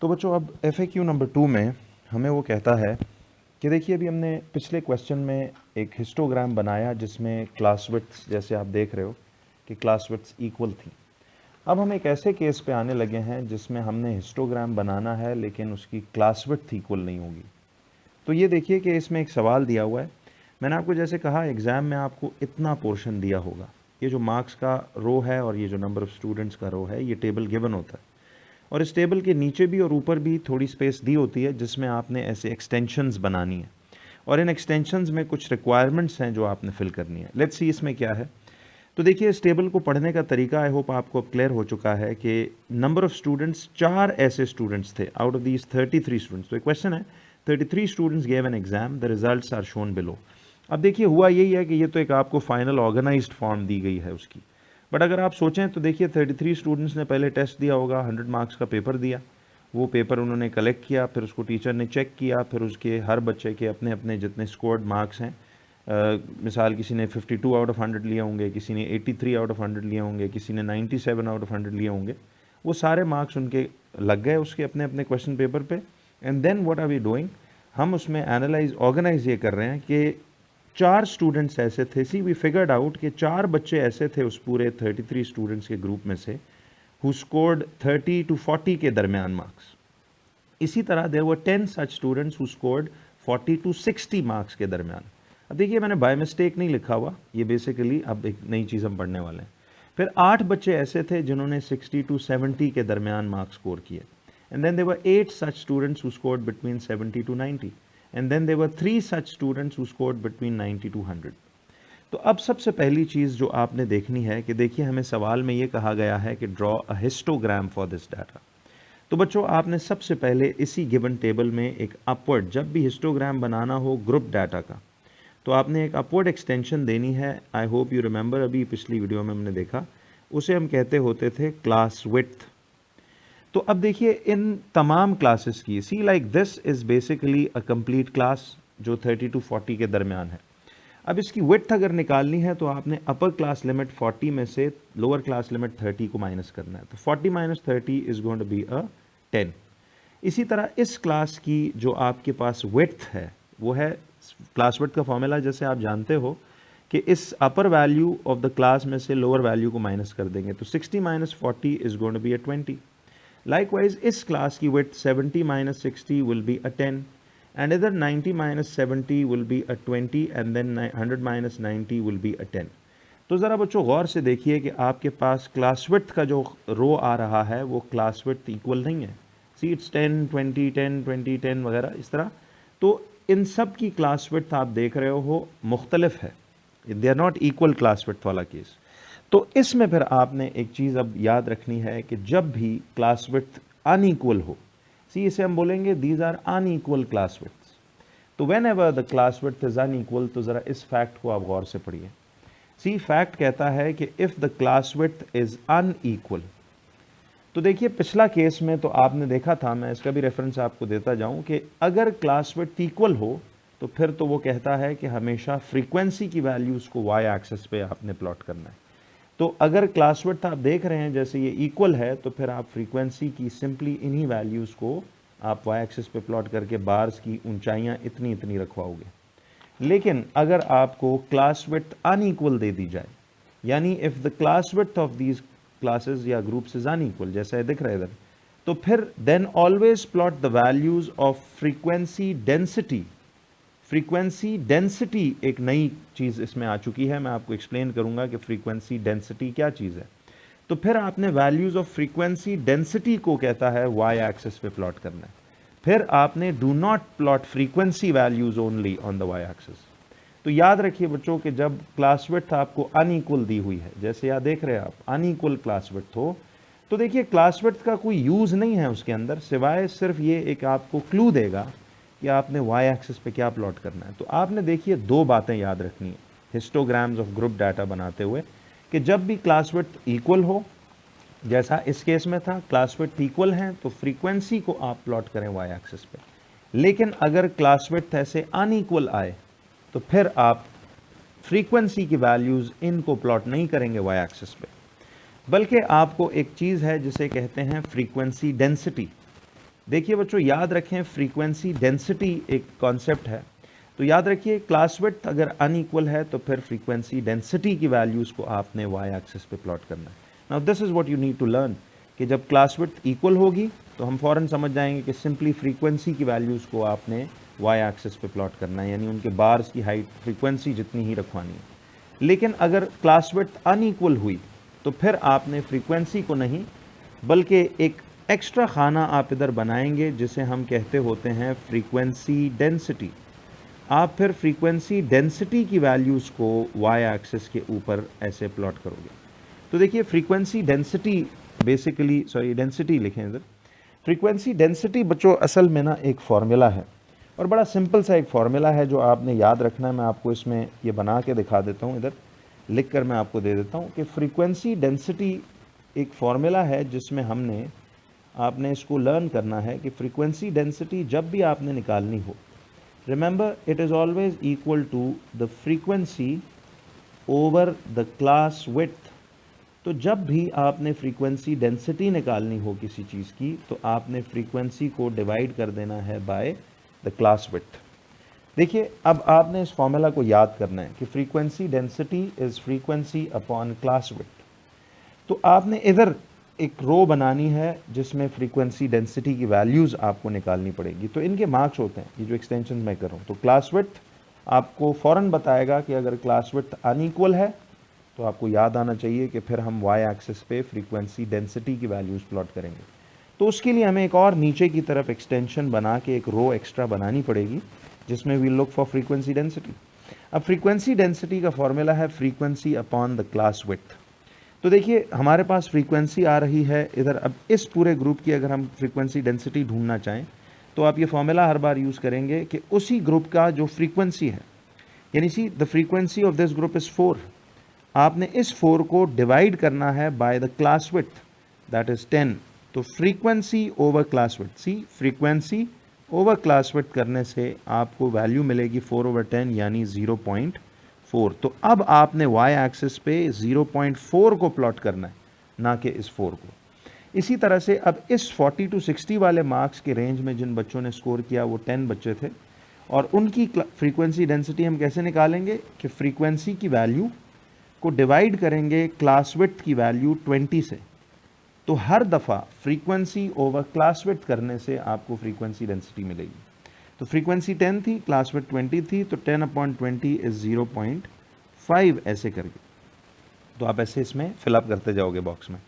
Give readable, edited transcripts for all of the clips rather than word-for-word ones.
तो बच्चों अब FAQ नंबर 2 में हमें वो कहता है कि देखिए अभी हमने पिछले क्वेश्चन में एक हिस्टोग्राम बनाया जिसमें क्लास विड्थ जैसे आप देख रहे हो कि क्लास विड्थ इक्वल थी। अब हम एक ऐसे केस पे आने लगे हैं जिसमें हमने हिस्टोग्राम बनाना है लेकिन उसकी क्लास विड्थ इक्वल नहीं होगी। तो ये देखिए कि इसमें एक सवाल दिया हुआ है। मैंने आपको जैसे कहा एग्ज़ाम में आपको इतना पोर्शन दिया होगा, ये जो मार्क्स का रो है और ये जो नंबर ऑफ़ स्टूडेंट्स का रो है, ये टेबल गिवन होता है और इस टेबल के नीचे भी और ऊपर भी थोड़ी स्पेस दी होती है जिसमें आपने ऐसे एक्सटेंशंस बनानी है और इन एक्सटेंशंस में कुछ रिक्वायरमेंट्स हैं जो आपने फिल करनी है। लेट्स सी इसमें क्या है। तो देखिए इस टेबल को पढ़ने का तरीका आई होप आपको अब क्लियर हो चुका है कि नंबर ऑफ स्टूडेंट्स 4 ऐसे स्टूडेंट्स थे आउट ऑफ दीज 33 स्टूडेंट्स। तो एक क्वेश्चन है 33 students gave an exam, the results are shown below. अब देखिए हुआ यही है कि ये तो एक आपको फाइनल ऑर्गेनाइज्ड फॉर्म दी गई है उसकी, बट अगर आप सोचें तो देखिए 33 स्टूडेंट्स ने पहले टेस्ट दिया होगा, 100 मार्क्स का पेपर दिया, वो पेपर उन्होंने कलेक्ट किया, फिर उसको टीचर ने चेक किया, फिर उसके हर बच्चे के अपने अपने जितने स्कोर्ड मार्क्स हैं, मिसाल किसी ने 52 आउट ऑफ 100 लिए होंगे, किसी ने 83 आउट ऑफ 100 लिए होंगे, किसी ने 97 आउट ऑफ 100 लिए होंगे, वो सारे मार्क्स उनके लग गए उसके अपने अपने क्वेश्चन पेपर पे। And then what are we doing, हम उसमें एनालाइज ऑर्गेनाइज ये कर रहे हैं कि 4 स्टूडेंट्स ऐसे थे, सी वी फिगर्ड आउट कि 4 बच्चे ऐसे थे उस पूरे 33 स्टूडेंट्स के ग्रुप में से हु स्कोर्ड 30 to 40 के दरमियान मार्क्स। इसी तरह there were 10 such students who scored 40 to 60 marks के दरमियान। अब देखिए मैंने बाय मिस्टेक नहीं लिखा हुआ, ये बेसिकली अब एक नई चीज़ हम पढ़ने वाले हैं। फिर 8 बच्चे ऐसे थे जिन्होंने 60 to 70 के दरमियान मार्क्स स्कोर किए। And then there were 8 such students who scored between 70 to 90 and then there were 3 such students who scored between 90 to 100। तो अब सबसे पहली चीज़ जो आपने देखनी है कि देखिए हमें सवाल में ये कहा गया है कि draw a histogram for this data. तो बच्चों आपने सबसे पहले इसी गिवन टेबल में एक अपवर्ड, जब भी हिस्टोग्राम बनाना हो ग्रुप डाटा का, तो आपने एक अपवर्ड एक्सटेंशन देनी है। आई होप यू रिमेंबर, अभी पिछली वीडियो में हमने देखा, उसे हम कहते होते थे क्लास विड्थ। तो अब देखिए इन तमाम क्लासेस की, see like this is basically a complete class जो 30 to 40 के दरमियान है। अब इसकी विड्थ अगर निकालनी है तो आपने अपर क्लास लिमिट 40 में से लोअर क्लास लिमिट 30 को माइनस करना है। तो 40 minus 30 is going to be a 10। इसी तरह इस क्लास की जो आपके पास विड्थ है वो है क्लास विड्थ का फॉर्मूला, जैसे आप जानते हो कि इस अपर वैल्यू ऑफ द क्लास में से लोअर वैल्यू को माइनस कर देंगे। तो 60 minus 40 is going to be a 20। Likewise, इस क्लास की width 70 minus 60 will be a 10, and either 90 minus 70 will be a 20, and then 100 minus 90 will be a 10. तो ज़रा बच्चों गौर से देखिए कि आपके पास क्लास विड्थ का जो रो आ रहा है वो क्लास विड्थ इक्वल नहीं है। सी इट्स 10 20 10 20 10 वगैरह इस तरह। तो इन सब की क्लास विड्थ आप देख रहे हो मुख्तलिफ है, they are not equal class width वाला केस। तो इसमें फिर आपने एक चीज़ अब याद रखनी है कि जब भी क्लास विड्थ अनइक्वल हो, सी इसे हम बोलेंगे these are unequal class width. तो whenever the class width is unequal, तो ज़रा इस फैक्ट को आप गौर से पढ़िए। सी फैक्ट कहता है कि if the class width is unequal, तो देखिए पिछला केस में तो आपने देखा था, मैं इसका भी रेफरेंस आपको देता जाऊं कि अगर क्लास विड्थ इक्वल हो तो फिर तो वो कहता है कि हमेशा फ्रीक्वेंसी की वैल्यूज़ को वाई एक्सिस पे आपने प्लॉट करना है। तो अगर क्लास विड्थ आप देख रहे हैं जैसे ये इक्वल है, तो फिर आप फ्रीक्वेंसी की सिंपली इन्हीं वैल्यूज़ को आप वाई एक्सिस पे प्लॉट करके बार्स की ऊंचाइयां इतनी इतनी रखवाओगे। लेकिन अगर आपको क्लास विड्थ अनइक्वल दे दी जाए, यानी if the class width of these classes या ग्रुप्स इज अनइक्वल, जैसा दिख रहा है इधर, तो फिर then always plot the values of frequency density. Frequency density एक नई चीज़ इसमें आ चुकी है, मैं आपको एक्सप्लेन करूंगा कि फ्रीक्वेंसी डेंसिटी क्या चीज़ है। तो फिर आपने वैल्यूज ऑफ फ्रीक्वेंसी डेंसिटी को कहता है वाई एक्सिस पे प्लॉट करना है। फिर आपने do not plot frequency values only on the Y axis. तो याद रखिए बच्चों कि जब क्लास विड्थ आपको अनइक्वल दी हुई है, जैसे यहाँ देख रहे हैं आप अनइक्वल क्लास विड्थ हो, तो देखिए क्लास विड्थ का कोई यूज़ नहीं है उसके अंदर, सिवाय सिर्फ ये एक आपको क्लू देगा कि आपने वाई एक्सिस पे क्या प्लॉट करना है। तो आपने देखिए दो बातें याद रखनी है हिस्टोग्राम्स ऑफ ग्रुप डाटा बनाते हुए, कि जब भी क्लास विड्थ इक्वल हो, जैसा इस केस में था क्लास विड्थ इक्वल है, तो फ्रीक्वेंसी को आप प्लॉट करें वाई एक्सिस पे। लेकिन अगर क्लास विड्थ ऐसे अनइक्वल आए तो फिर आप फ्रीक्वेंसी की वैल्यूज इनको प्लॉट नहीं करेंगे वाई एक्सिस पे, बल्कि आपको एक चीज़ है जिसे कहते हैं फ्रीक्वेंसी डेंसिटी। देखिए बच्चों, याद रखें फ्रीक्वेंसी डेंसिटी एक कॉन्सेप्ट है, तो याद रखिए क्लास विड्थ अगर अनइक्वल है तो फिर फ्रीक्वेंसी डेंसिटी की वैल्यूज़ को आपने वाई एक्सिस पे प्लॉट करना है। Now this is what you need to learn कि जब क्लास विड्थ इक्वल होगी तो हम फ़ौरन समझ जाएंगे कि सिंपली फ्रीक्वेंसी की वैल्यूज़ को आपने वाई एक्सिस पे प्लॉट करना है, यानी उनके बार्स की हाइट फ्रीक्वेंसी जितनी ही रखवानी है। लेकिन अगर क्लास विड्थ अनइक्वल हुई तो फिर आपने फ्रीक्वेंसी को नहीं बल्कि एक एक्स्ट्रा खाना आप इधर बनाएंगे जिसे हम कहते होते हैं फ्रीक्वेंसी डेंसिटी। आप फिर फ्रीक्वेंसी डेंसिटी की वैल्यूज़ को वाई एक्सिस के ऊपर ऐसे प्लॉट करोगे। तो देखिए frequency density basically, sorry density लिखें इधर, फ्रीक्वेंसी डेंसिटी बच्चों असल में ना एक फार्मूला है और बड़ा सिंपल सा एक फार्मूला है जो आपने याद रखना है। मैं आपको इसमें ये बना के दिखा देता हूँ, इधर लिख कर मैं आपको दे देता हूँ कि फ्रीक्वेंसी डेंसिटी एक फार्मूला है जिसमें आपने इसको लर्न करना है कि फ्रीक्वेंसी डेंसिटी जब भी आपने निकालनी हो, remember it is always equal to the frequency over the class width. तो जब भी आपने फ्रीक्वेंसी डेंसिटी निकालनी हो किसी चीज़ की तो आपने फ्रीक्वेंसी को डिवाइड कर देना है बाय द क्लास विड्थ। देखिए अब आपने इस फॉर्मूला को याद करना है कि frequency density is frequency upon class width. तो आपने इधर एक रो बनानी है जिसमें फ्रीक्वेंसी डेंसिटी की वैल्यूज़ आपको निकालनी पड़ेगी। तो इनके मार्क्स होते हैं, ये जो एक्सटेंशन मैं कर रहा हूँ। तो क्लास विड्थ आपको फ़ौरन बताएगा कि अगर क्लास विड्थ अनइक्वल है तो आपको याद आना चाहिए कि फिर हम वाई एक्सिस पे फ्रीक्वेंसी डेंसिटी की वैल्यूज़ प्लॉट करेंगे। तो उसके लिए हमें एक और नीचे की तरफ एक्सटेंशन बना के एक रो एक्स्ट्रा बनानी पड़ेगी जिसमें we look for frequency density. अब फ्रीक्वेंसी डेंसिटी का फॉर्मूला है frequency upon the class width. तो देखिए हमारे पास फ्रीक्वेंसी आ रही है इधर। अब इस पूरे ग्रुप की अगर हम फ्रीक्वेंसी डेंसिटी ढूंढना चाहें तो आप ये फॉर्मूला हर बार यूज़ करेंगे कि उसी ग्रुप का जो फ्रीक्वेंसी है, यानी see the frequency of this group is 4, आपने इस 4 को डिवाइड करना है by the class width that is 10। तो फ्रीक्वेंसी ओवर क्लास विड्थ, सी फ्रीक्वेंसी ओवर क्लास विड्थ करने से आपको वैल्यू मिलेगी 4/10 यानी 0.4। तो अब आपने वाई एक्सिस पे 0.4 को प्लॉट करना है, ना कि इस 4 को। इसी तरह से अब इस 40 to 60 वाले मार्क्स के रेंज में जिन बच्चों ने स्कोर किया वो 10 बच्चे थे, और उनकी फ्रीक्वेंसी डेंसिटी हम कैसे निकालेंगे कि फ्रीक्वेंसी की वैल्यू को डिवाइड करेंगे क्लास विड्थ की वैल्यू 20 से। तो हर दफ़ा फ्रीक्वेंसी ओवर क्लास विड्थ करने से आपको फ्रीक्वेंसी डेंसिटी मिलेगी। तो फ्रीक्वेंसी 10 थी, क्लास विड्थ 20 थी, तो 10/20 इज 0.5 ऐसे करके। तो आप ऐसे इसमें फिलअप करते जाओगे बॉक्स में।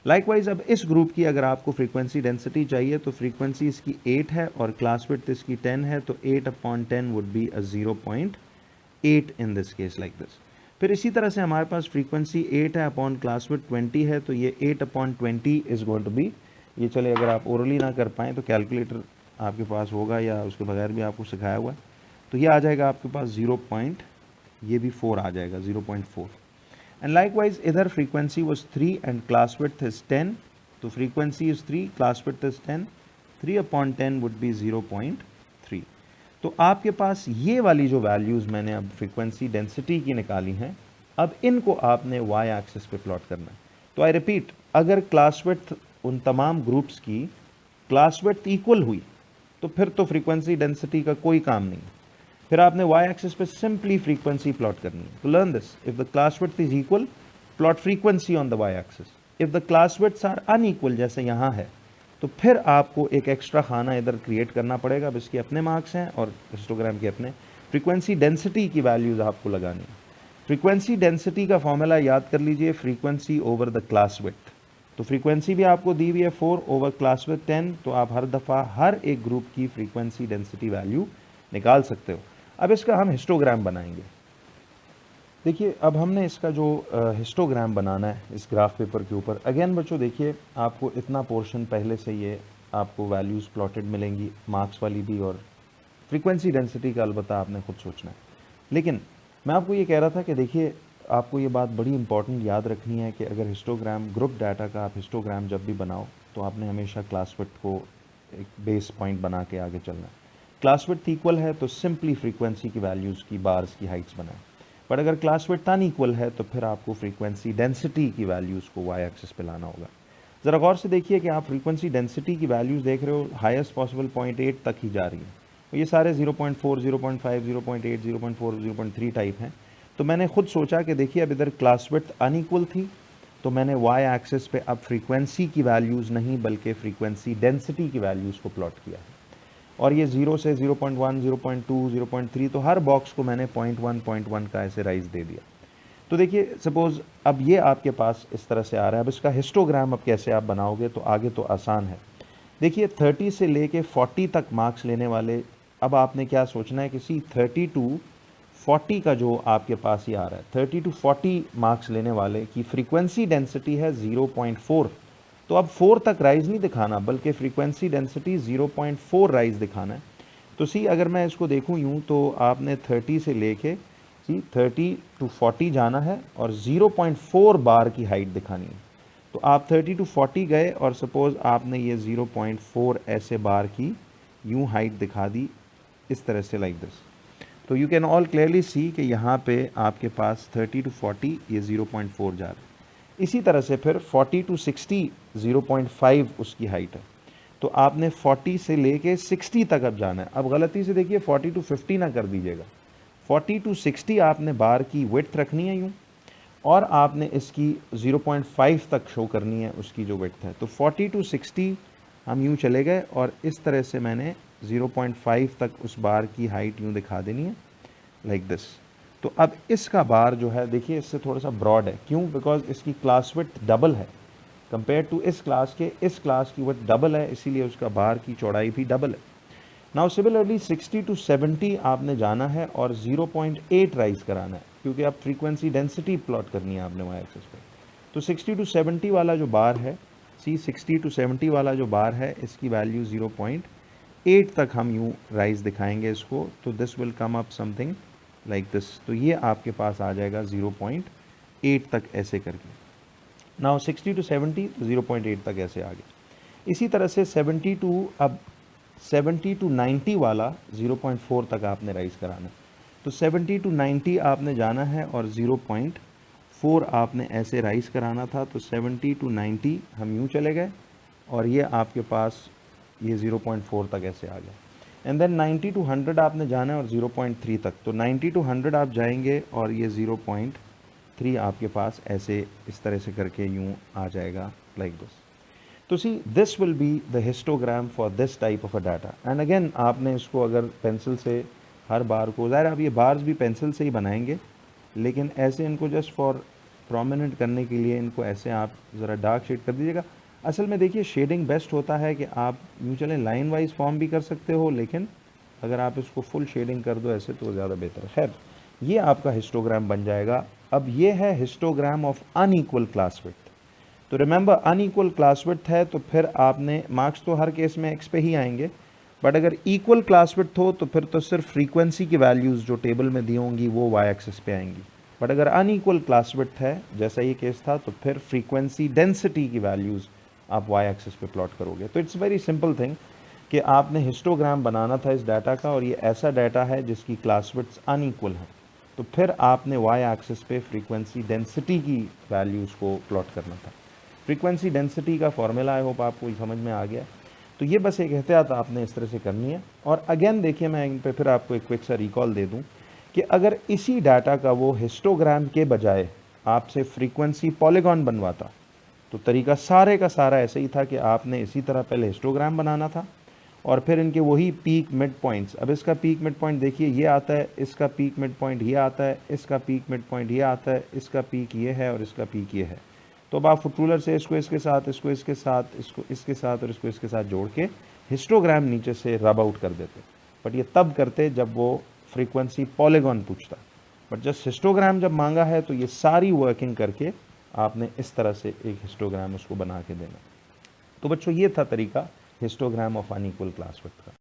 लाइकवाइज अब इस ग्रुप की अगर आपको फ्रीक्वेंसी डेंसिटी चाहिए तो फ्रीक्वेंसी इसकी 8 है और क्लास विड्थ इसकी 10 है, तो 8/10 would be a 0.8 in this case like this. फिर इसी तरह से हमारे पास फ्रीक्वेंसी 8 है अपॉन क्लास विड्थ 20 है, तो ये 8/20 इज गोइंग टू बी, ये चले अगर आप ओरली ना कर पाएँ तो कैलकुलेटर आपके पास होगा या उसके बगैर भी आपको सिखाया हुआ है, तो ये आ जाएगा आपके पास ये भी 4 आ जाएगा 0.4। एंड लाइकवाइज इधर frequency was 3 and class width is 10, तो frequency is 3, class width is 10, 3/10 would be 0.3। तो आपके पास ये वाली जो वैल्यूज़ मैंने अब फ्रीक्वेंसी डेंसिटी की निकाली हैं, अब इनको आपने वाई एक्सिस पे प्लॉट करना है। तो आई रिपीट, अगर क्लास विड्थ उन तमाम ग्रुप्स की क्लास विड्थ इक्वल हुई तो फिर तो फ्रीक्वेंसी डेंसिटी का कोई काम नहीं, फिर आपने वाई एक्सिस पे सिंपली फ्रीक्वेंसी प्लॉट करनी है। तो learn this, if the class width is equal plot frequency on the Y axis, if the class widths are unequal जैसे यहाँ है तो फिर आपको एक एक्स्ट्रा खाना इधर क्रिएट करना पड़ेगा। अब इसके अपने मार्क्स हैं और हिस्टोग्राम के अपने। फ्रीक्वेंसी डेंसिटी की वैल्यूज़ आपको लगानी है। फ्रीक्वेंसी डेंसिटी का फॉर्मूला याद कर लीजिए, frequency over the class width. तो फ्रीक्वेंसी भी आपको दी हुई है 4 ओवर क्लास विड्थ 10, तो आप हर दफ़ा हर एक ग्रुप की फ्रीक्वेंसी डेंसिटी वैल्यू निकाल सकते हो। अब इसका हम हिस्टोग्राम बनाएंगे। देखिए अब हमने इसका जो हिस्टोग्राम बनाना है इस ग्राफ पेपर के ऊपर, अगेन बच्चों देखिए आपको इतना पोर्शन पहले से ये आपको वैल्यूज़ प्लॉटेड मिलेंगी, मार्क्स वाली भी, और फ्रीक्वेंसी डेंसिटी का अलबत्ता आपने खुद सोचना है। लेकिन मैं आपको ये कह रहा था कि देखिए आपको ये बात बड़ी इंपॉर्टेंट याद रखनी है कि अगर हिस्टोग्राम ग्रुप डाटा का आप हिस्टोग्राम जब भी बनाओ तो आपने हमेशा क्लास विड्थ को एक बेस पॉइंट बना के आगे चलना है। क्लास विड्थ इक्वल है तो सिंपली फ्रीक्वेंसी की वैल्यूज़ की बार्स की हाइट्स बनाएं, बट अगर क्लास विड्थ अनइक्वल है तो फिर आपको फ्रीक्वेंसी डेंसिटी की वैल्यूज़ को वाई एक्सिस पे लाना होगा। ज़रा गौर से देखिए कि आप फ्रीक्वेंसी डेंसिटी की वैल्यूज़ देख रहे हो, हाईएस्ट पॉसिबल 0.8 तक ही जा रही है। तो ये सारे 0.4, 0.5, 0.8, 0.4, 0.3 टाइप हैं। तो मैंने खुद सोचा कि देखिए अब इधर क्लास विड्थ अनइक्वल थी, तो मैंने वाई एक्सिस पे अब फ्रीक्वेंसी की वैल्यूज़ नहीं बल्कि फ्रीक्वेंसी डेंसिटी की वैल्यूज़ को प्लॉट किया है। और ये 0 से 0.1, 0.2, 0.3, तो हर बॉक्स को मैंने 0.1 का ऐसे राइज दे दिया। तो देखिए सपोज अब ये आपके पास इस तरह से आ रहा है। अब इसका हिस्टोग्राम अब कैसे आप बनाओगे, तो आगे तो आसान है। देखिए 30 से लेके 40 तक मार्क्स लेने वाले, अब आपने क्या सोचना है, किसी 30 टू 40 का जो आपके पास ही आ रहा है, 30 टू 40 मार्क्स लेने वाले की फ्रीक्वेंसी डेंसिटी है 0.4। तो अब 4 तक राइज नहीं दिखाना बल्कि फ्रीक्वेंसी डेंसिटी 0.4 राइज दिखाना है। तो सी अगर मैं इसको देखूं यूं, तो आपने 30 से लेके 30 टू 40 जाना है और 0.4 बार की हाइट दिखानी है। तो आप 30 टू 40 गए और सपोज आपने ये 0.4 ऐसे बार की यूं हाइट दिखा दी इस तरह से, लाइक दिस। तो you can all clearly see कि यहाँ पे आपके पास 30 टू 40 ये 0.4 जा रहा है। इसी तरह से फिर 40 टू 60 0.5 उसकी हाइट है। तो आपने 40 से लेके 60 तक अब जाना है। अब गलती से देखिए 40 टू 50 ना कर दीजिएगा। 40 टू 60 आपने बार की विड्थ रखनी है यूं, और आपने इसकी 0.5 तक शो करनी है उसकी जो विड्थ है। तो 40 टू 60 हम यूं चले गए और इस तरह से मैंने 0.5 तक उस बार की हाइट यूं दिखा देनी है, लाइक दिस। तो अब इसका बार जो है देखिए इससे थोड़ा सा ब्रॉड है, क्यों? बिकॉज इसकी क्लास विड्थ डबल है कंपेयर टू इस क्लास के। इस क्लास की विड्थ डबल है, इसीलिए उसका बार की चौड़ाई भी डबल है। नाउ सिमिलरली 60 टू 70 आपने जाना है और 0.8 राइज कराना है, क्योंकि अब फ्रीक्वेंसी डेंसिटी प्लॉट करनी है आपने वाई एक्सिस पे। तो 60 टू 70 वाला जो बार है, 60 टू 70 वाला जो बार है, इसकी वैल्यू 0.8 तक हम यूं राइज दिखाएंगे इसको। तो this will come up something like this. तो ये आपके पास आ जाएगा 0.8 तक ऐसे करके। नाउ 60 टू 70 तो 0.8 तक ऐसे आ गया। इसी तरह से 70 टू 90 वाला 0.4 तक आपने राइज कराना है। तो 70 टू 90 आपने जाना है और 0.4 आपने ऐसे राइज कराना था। तो 70 टू 90 हम यूं चले गए और ये आपके पास ये 0.4 तक ऐसे आ गया। एंड देन 90 टू 100 आपने जाना है और 0.3 तक। तो 90 टू 100 आप जाएंगे और ये 0.3 आपके पास ऐसे इस तरह से करके यूं आ जाएगा, लाइक दिस। तो see this will be the histogram for this type of a data. And again आपने इसको अगर पेंसिल से हर बार को, ज़ाहिर आप ये बार्स भी पेंसिल से ही बनाएंगे, लेकिन ऐसे इनको जस्ट फॉर प्रोमिनेंट करने के लिए इनको ऐसे आप ज़रा डार्क शेड कर दीजिएगा। असल में देखिए शेडिंग बेस्ट होता है कि आप यूँ चलें लाइन वाइज फॉर्म भी कर सकते हो, लेकिन अगर आप इसको फुल शेडिंग कर दो ऐसे तो ज़्यादा बेहतर है। खैर ये आपका हिस्टोग्राम बन जाएगा। अब ये है histogram of unequal class width. तो रिमेंबर अनइक्वल क्लास विड्थ है तो फिर आपने मार्क्स तो हर केस में एक्स पे ही आएंगे, बट अगर इक्वल क्लास विड्थ हो तो फिर तो सिर्फ फ्रीक्वेंसी की वैल्यूज़ जो टेबल में दी होंगी वो वाई एक्सिस पे आएंगी। बट अगर अनइक्वल क्लास विड्थ है जैसा ये केस था, तो फिर फ्रीक्वेंसी डेंसिटी की वैल्यूज़ आप वाई एक्सिस पे प्लॉट करोगे। तो इट्स वेरी सिंपल थिंग कि आपने हिस्टोग्राम बनाना था इस डाटा का, और ये ऐसा डाटा है जिसकी क्लास विड्थ अनइक्वल है। तो फिर आपने वाई एक्सिस पे फ्रीक्वेंसी डेंसिटी की वैल्यूज़ को प्लॉट करना था। फ्रीक्वेंसी डेंसिटी का फॉर्मूला आई होप आपको समझ में आ गया। तो ये बस एक एहतियात आपने इस तरह से करनी है। और अगेन देखिए मैं इन पे फिर आपको एक क्विक सा रिकॉल दे दूं कि अगर इसी डाटा का वो हिस्टोग्राम के बजाय आपसे फ्रीक्वेंसी पॉलीगॉन बनवाता तो तरीका सारे का सारा ऐसे ही था कि आपने इसी तरह पहले हिस्टोग्राम बनाना था और फिर इनके वही पीक मिड पॉइंट्स। अब इसका पीक मिड पॉइंट देखिए ये आता है, इसका पीक मिड पॉइंट ये आता है, इसका पीक मिड पॉइंट ये आता है, इसका पीक ये है और इसका पीक ये है। तो अब आप फुट रूलर से इसको इसके साथ, इसको इसके साथ, इसको इसके साथ और इसको इसके साथ जोड़ के हिस्टोग्राम नीचे से रब आउट कर देते। बट ये तब करते जब वो फ्रीक्वेंसी पॉलीगॉन पूछता। बट जस्ट हिस्टोग्राम जब मांगा है तो ये सारी वर्किंग करके आपने इस तरह से एक हिस्टोग्राम उसको बना के देना। तो बच्चों ये था तरीका histogram of unequal class width का।